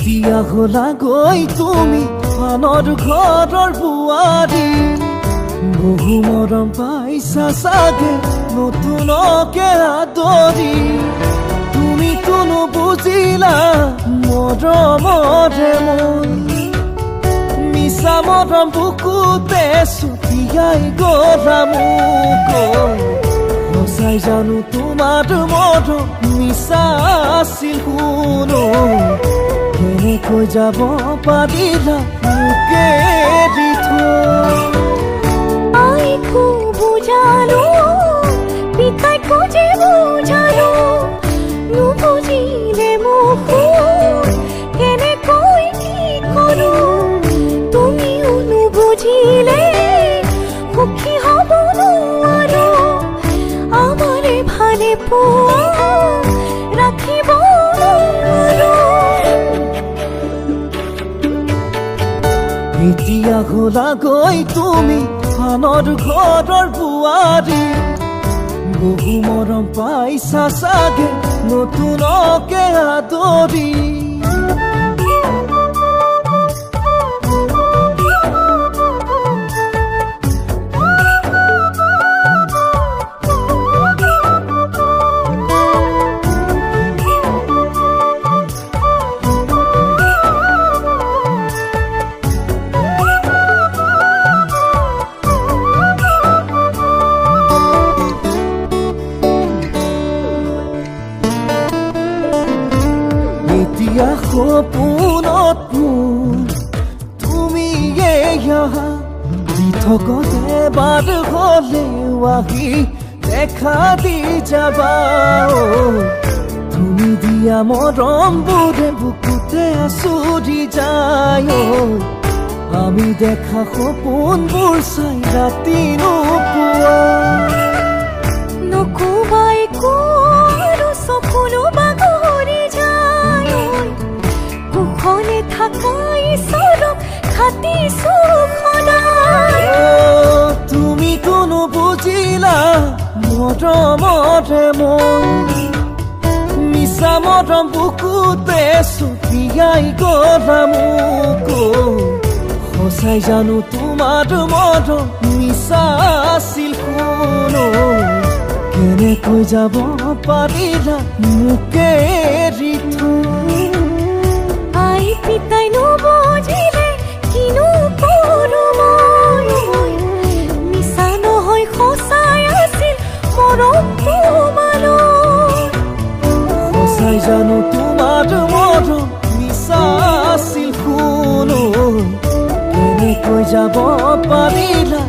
এতিয়া হলা গৈ তুমি আনৰ ঘৰৰ বোৱাৰী বহু মৰম পাইছা চাগে নতুনকে আদৰি তুমিতো নুবুজিলা মৰমৰে মন মিছা মৰম বুকুতে ছটিয়াই গলা মোক সঁচাই জানো তোমাৰ মৰম মিছা আছিল শুনো কেনেকৈ যাব পাৰিলা মোকে এৰি থৈ আইকো বুঝালো পিতাই খোঁজে বুঝালো নুবুজিলে মোক কেনেকৈ কি কৰো তুমিও নুবুজিলে সুখী হব নোৱাৰো আমাৰে ভালে পোৱা ৰাখিব নোৱাৰো এতিয়া হলা গৈ তুমি আনৰ ঘৰৰ বোৱাৰী বহু মৰম পাইছা চাগে নতুনকে আদৰি এতিয়া সপোনত মোৰ তুমি পৃথকতে এবাৰ হলেও আহি দেখা দি যাবা তুমি দিয়া মৰমবোৰে বুকুতে আচুৰি যায় আমি দেখা সপোনবোৰ চাই ৰাতি নোপোৱা নকবাই কৰো সপোনো বাগৰি যায় কুখনে থাকাই সৰক খাটিছো সদায় তুমি কোনো বুজিলা মৰমৰে মন মিছা মৰম বুকুতে ছটিয়াই গলা মোক সঁচাই জানো তোমাৰ মৰম মিছা আছিল শুনো কেনেকৈ যাব পাৰিলা মোকে এৰি থৈ আই পিতাই নুবুজিলে কিনো কৰো মই মিছা নহয় সঁচাই আছিল মৰম তোমালৈ সঁচাই জানো তোমাৰ মৰম মিছা আছিল শুনো কেনেকৈ যাব পাৰিলা